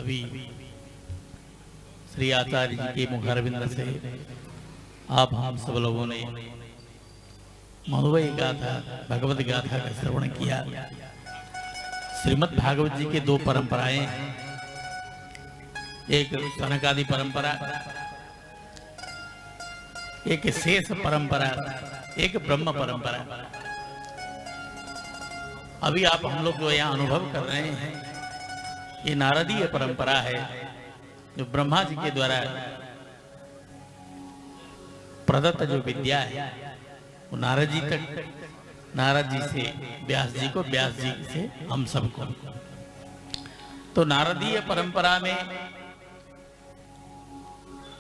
अभी श्री आचार्य जी के मुखारविंद से आप हम सब लोगों ने मधुवई गाथा भगवत गाथा का श्रवण किया। श्रीमद् भागवत जी के दो परंपराएं हैं, एक सनकादि परंपरा, एक शेष परंपरा, एक ब्रह्म परंपरा। अभी आप हम लोग जो यहाँ अनुभव कर रहे हैं ये नारदीय परंपरा है, जो ब्रह्मा जी के द्वारा प्रदत्त जो विद्या है वो नारद जी तक, नारद जी से व्यास जी को, व्यास जी से हम सबको। तो नारदीय परंपरा में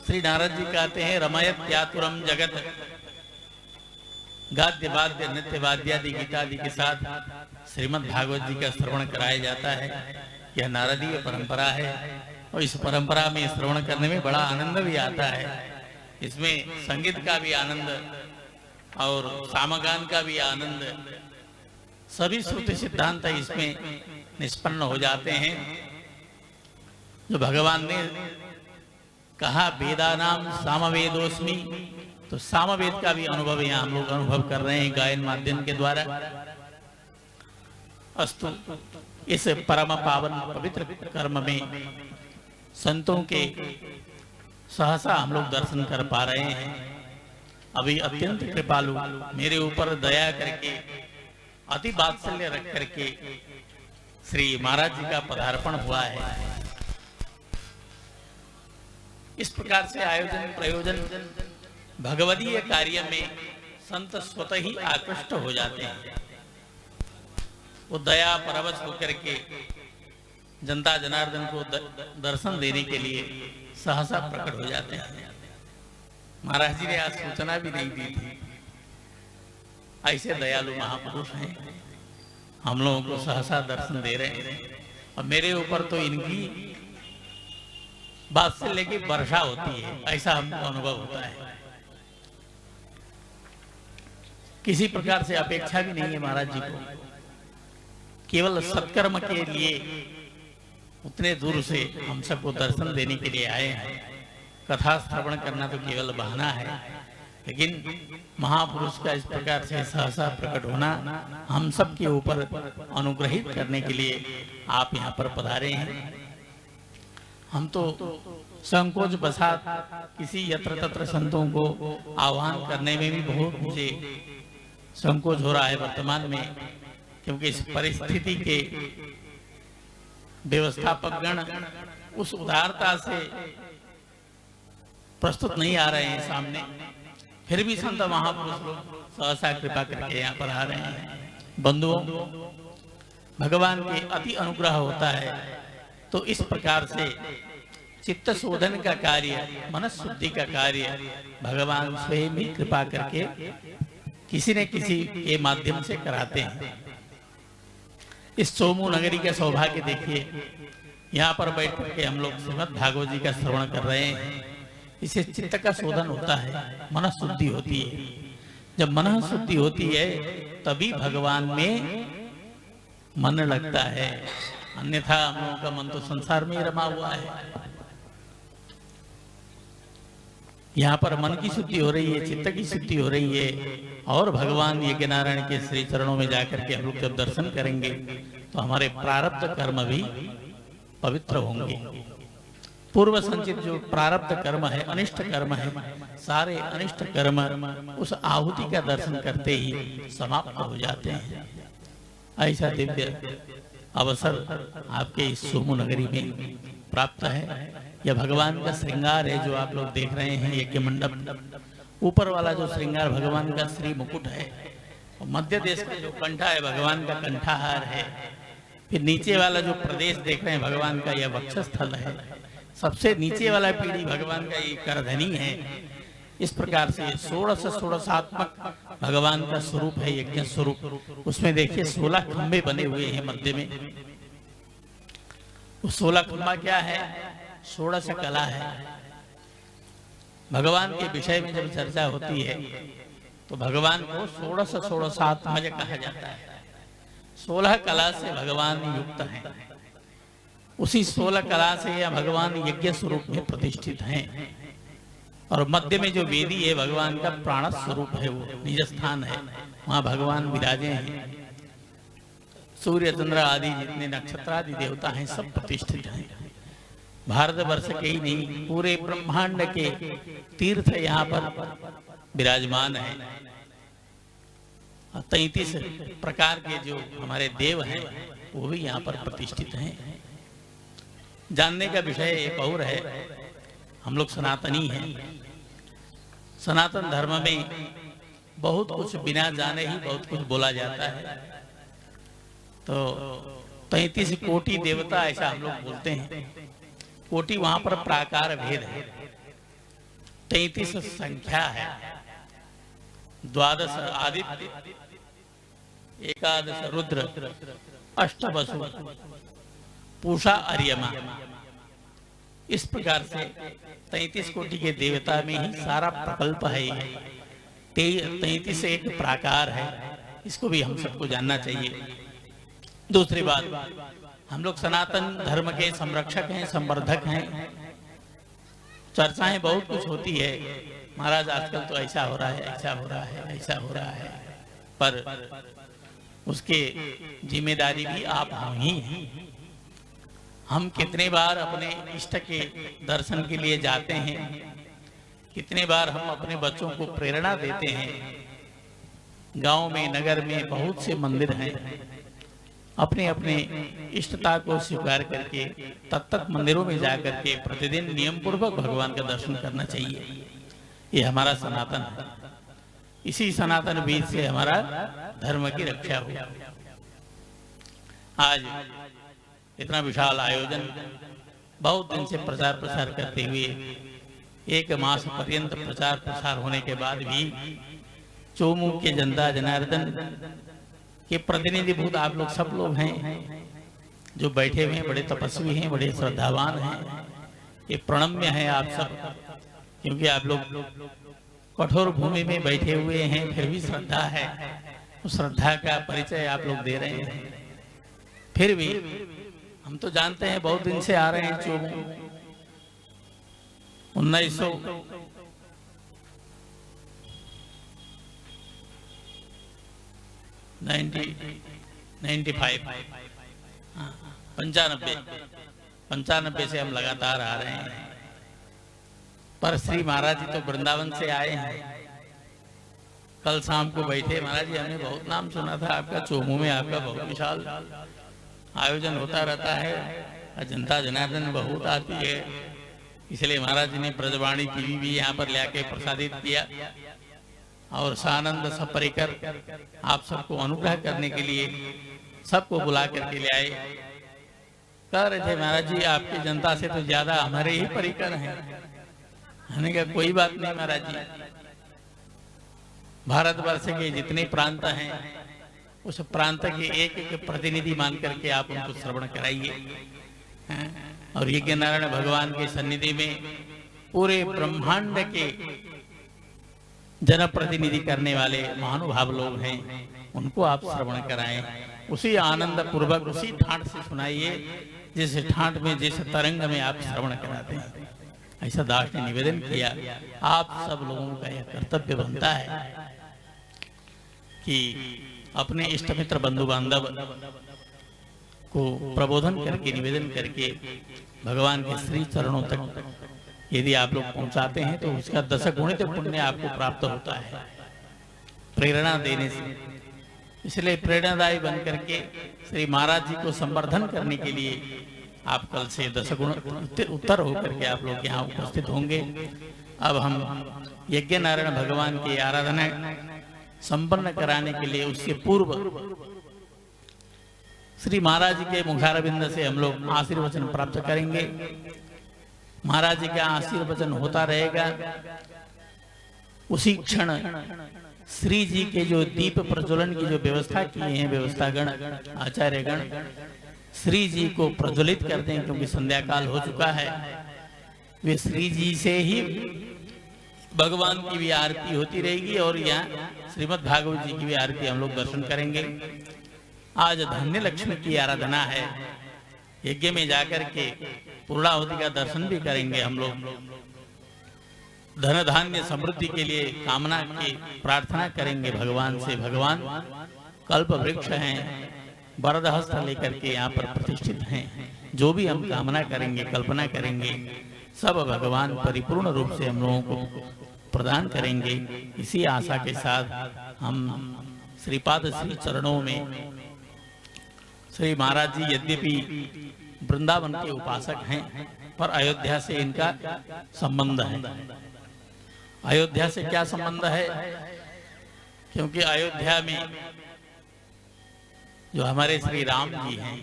श्री नारद जी कहते हैं रमयत त्यातुरम जगत, गाद्य वाद्य नृत्य वाद्यादि गीतादि के साथ श्रीमद् भागवत जी का श्रवण कराया जाता है। यह नारदीय परंपरा है और इस परंपरा में श्रवण करने में बड़ा आनंद भी आता है। इसमें संगीत का भी आनंद और सामगान का भी आनंद, सभी श्रुति सिद्धांत इसमें निष्पन्न हो जाते हैं। जो भगवान ने कहा वेदानाम सामवेदोस्मि, तो सामवेद का भी अनुभव यहाँ हम लोग अनुभव कर रहे हैं गायन माध्यम के द्वारा। अस्तु, इस परम पावन पवित्र कर्म में संतों के सहसा हम लोग दर्शन कर पा रहे हैं। अभी अत्यंत कृपालु मेरे ऊपर दया करके, अति वात्सल्य रख करके श्री महाराज जी का पदार्पण हुआ है। इस प्रकार से आयोजन प्रयोजन भगवदीय कार्य में संत स्वतः ही आकृष्ट हो जाते हैं। वो दया परवश होकर के जनता जनार्दन को दर्शन देने के लिए सहसा प्रकट हो जाते हैं। महाराज जी ने आज सूचना भी नहीं दी थी। ऐसे दयालु महापुरुष हैं, हम लोगों को सहसा दर्शन दे रहे हैं। और मेरे ऊपर तो इनकी बात से लेके वर्षा होती है, ऐसा हमको अनुभव होता है। किसी प्रकार से अपेक्षा भी नहीं है महाराज जी को, केवल सत्कर्म के लिए उतने दूर से हम सबको दर्शन देने के लिए आए हैं। कथा श्रवण करना तो केवल बहाना है, लेकिन महापुरुष का इस प्रकार से सहसा प्रकट होना हम सब के ऊपर अनुग्रहित करने के लिए आप यहाँ पर पधारे हैं। हम तो संकोच बसात किसी यत्र तत्र संतों को आह्वान करने में भी बहुत मुझे संकोच हो रहा है वर्तमान में, क्योंकि इस परिस्थिति के व्यवस्थापक गण उस उदारता से प्रस्तुत नहीं आ रहे हैं सामने। फिर भी संत महापुरुष लोग सहसा कृपा करके यहाँ पर आ रहे हैं। बंधुओं, भगवान के अति अनुग्रह होता है, तो इस प्रकार से चित्त शोधन का कार्य, मनस शुद्धि का कार्य भगवान स्वयं ही कृपा करके किसी न किसी के माध्यम से कराते हैं। इस सोमू नगरी का सौभाग्य देखिए, यहाँ पर बैठ के हम लोग श्रीमद् भागवत जी का श्रवण कर रहे हैं। इससे चित्त का शोधन होता है, मन शुद्धि होती है। जब मन शुद्धि होती है तभी भगवान में मन लगता है, अन्यथा हम लोगों का मन तो संसार में ही रमा हुआ है। यहाँ पर मन की शुद्धि हो रही है, चित्त की शुद्धि हो रही है, और भगवान यज्ञ नारायण के श्री चरणों में जाकर के हम लोग जब दर्शन करेंगे तो हमारे प्रारब्ध कर्म भी पवित्र होंगे। पूर्व संचित जो प्रारब्ध कर्म है, अनिष्ट कर्म है, सारे अनिष्ट कर्म उस आहुति का दर्शन करते ही समाप्त हो जाते हैं। ऐसा दिव्य अवसर आपके इस सोमू नगरी में प्राप्त है। यह भगवान का श्रृंगार है जो आप लोग देख रहे हैं, यज्ञ मंडप। ऊपर वाला जो श्रृंगार भगवान का श्री मुकुट है, और मध्य देश का जो कंठा है भगवान का कंठाहार है। फिर नीचे वाला जो प्रदेश देख रहे हैं भगवान का, यह वक्षस्थल है। सबसे नीचे वाला पीढ़ी भगवान का ये करधनी है। इस प्रकार से षोड़शात्मक भगवान का स्वरूप है, यज्ञ स्वरूप। उसमें देखिए 16 खंभे बने हुए हैं मध्य में। वो 16 खंभा क्या है? षोड़श कला है। भगवान के विषय में जब चर्चा होती है तो भगवान को षोड़शात्मज कहा जाता है। 16 कला से भगवान युक्त हैं। उसी 16 कला से यह भगवान यज्ञ स्वरूप में प्रतिष्ठित हैं। और मध्य में जो वेदी है भगवान का प्राण स्वरूप है, वो निज स्थान है, वहां भगवान विराजे हैं। सूर्य चंद्र आदि जितने नक्षत्र आदि देवता हैं सब प्रतिष्ठित हैं। भारतवर्ष के ही नहीं पूरे ब्रह्मांड के तीर्थ यहाँ पर विराजमान है। 33 प्रकार के जो हमारे देव हैं वो भी यहाँ पर प्रतिष्ठित हैं। जानने का विषय एक और है, हम लोग सनातनी हैं। सनातन धर्म में बहुत कुछ बिना जाने ही बहुत कुछ बोला जाता है। तो 33 कोटि देवता ऐसा हम लोग बोलते हैं। कोटि वहां पर प्राकार भेद है, 33 संख्या है, 12 आदित्य, 11 रुद्र, 8 वसु, पूषा अर्यमा। इस प्रकार से 33 कोटि के देवता में ही सारा प्रकल्प है। 33 एक प्राकार है, इसको भी हम सबको जानना चाहिए। दूसरी बात, हम लोग सनातन धर्म के संरक्षक हैं, संवर्धक हैं। चर्चाएं बहुत कुछ होती है, महाराज आजकल तो ऐसा हो रहा है, ऐसा हो रहा है, ऐसा हो रहा है, पर उसके जिम्मेदारी भी आप हम ही हैं। हम कितने बार अपने इष्ट के दर्शन के लिए जाते हैं, कितने बार हम अपने बच्चों को प्रेरणा देते हैं। गांव में नगर में बहुत से मंदिर हैं, अपने अपने इष्टता को स्वीकार करके तब मंदिरों में जाकर के प्रतिदिन नियम पूर्वक भगवान का दर्शन करना चाहिए। ये हमारा सनातन है, इसी सनातन बीज से हमारा धर्म की रक्षा हो। आज इतना विशाल आयोजन बहुत दिन से प्रचार प्रसार करते हुए 1 मास पर्यंत प्रचार प्रसार होने के बाद भी चोमू के जनता जनार्दन के प्रतिनिधिभूत आप लोग सब लोग हैं जो बैठे हुए हैं, बड़े तपस्वी हैं, बड़े श्रद्धावान हैं। ये प्रणम्य है आप सब, क्योंकि आप लोग कठोर भूमि में बैठे हुए हैं, फिर भी श्रद्धा है। उस श्रद्धा का परिचय आप लोग दे रहे हैं। फिर भी हम तो जानते हैं बहुत दिन से आ रहे हैं चोमू। 95 से हम लगातार आ रहे हैं। पर श्री महाराज जी तो वृंदावन से आए हैं। कल शाम को बैठे, महाराज जी हमने बहुत नाम सुना था आपका, चोमू में आपका बहुत विशाल आयोजन होता रहता है, जनता जनार्दन बहुत आती है, इसलिए महाराज जी ने ब्रजवाणी टीवी भी यहाँ पर लाके प्रसादित किया और सानंद सपरिकर आप सबको अनुग्रह करने के लिए सबको बुला करके ले आए। कह रहे थे महाराज जी आपकी जनता से तो ज्यादा हमारे ही परिकर हैं। हमने कहा कोई बात नहीं महाराज जी, भारतवर्ष के जितने प्रांत हैं उस प्रांत के एक एक प्रतिनिधि मान करके आप उनको श्रवण कराइए। और यज्ञ नारायण भगवान के सन्निधि में पूरे ब्रह्मांड के जनप्रतिनिधि करने वाले महानुभाव लोग हैं, उनको आप श्रवण कराएं। उसी आनंद पूर्वक उसी ठाट से सुनाइए जिस ठाट में, जिस तरंग में आप श्रवण कराते हैं। ऐसा दास ने निवेदन किया। आप सब लोगों का यह कर्तव्य बनता है कि अपने इष्ट मित्र बंधु बांधव को प्रबोधन करके, निवेदन करके भगवान के श्री चरणों तक यदि आप लोग पहुंचाते हैं तो उसका 10 गुणित पुण्य आपको प्राप्त होता है प्रेरणा देने से। इसलिए प्रेरणादायी बन करके श्री महाराज जी को संवर्धन करने के लिए आप कल से 10 गुण उत्तर होकर के आप लोग यहाँ उपस्थित होंगे। अब हम यज्ञ नारायण भगवान की आराधना संपन्न कराने के लिए उससे पूर्व श्री महाराज जी के मुखारविंद से हम लोग आशीर्वचन प्राप्त करेंगे। महाराज जी का आशीर्वचन होता रहेगा। उसी क्षण श्री जी के जो दीप प्रज्वलन की जो व्यवस्था की है व्यवस्थागण आचार्यगण, श्री जी को प्रज्वलित कर दें, क्योंकि संध्या काल हो चुका है। वे श्री जी से ही भगवान की भी आरती होती रहेगी और यहाँ श्रीमद् भागवत जी की भी आरती हम लोग दर्शन करेंगे। आज धन्य लक्ष्मी की आराधना है। यज्ञ में जाकर के पूर्णाहुति का दर्शन भी करेंगे हम लोग। धन धान्य समृद्धि के लिए कामना की प्रार्थना करेंगे भगवान से। भगवान कल्प वृक्ष हैं, वरद हस्त लेकर के यहाँ पर प्रतिष्ठित हैं। जो भी हम कामना करेंगे, कल्पना करेंगे, सब भगवान परिपूर्ण रूप से हम लोगों को प्रदान करेंगे। इसी आशा के साथ हम श्रीपाद श्री चरणों में, श्री महाराज जी यद्यपि वृंदावन के उपासक हैं, पर अयोध्या से इनका संबंध है। अयोध्या से क्या संबंध है? क्योंकि अयोध्या में जो हमारे श्री राम जी हैं,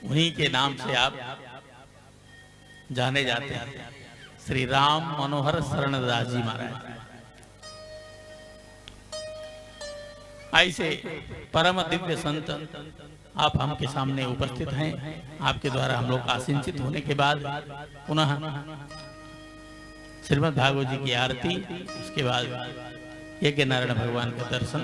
उन्हीं के नाम से आप जाने जाते हैं, श्री राम मनोहर शरणदास जी महाराज। ऐसे परम दिव्य संत आप हमके सामने उपस्थित हैं। आपके द्वारा हम लोग आसिंचित होने के बाद पुनः श्रीमद् भागवत जी की आरती, उसके बाद यज्ञ नारायण भगवान का दर्शन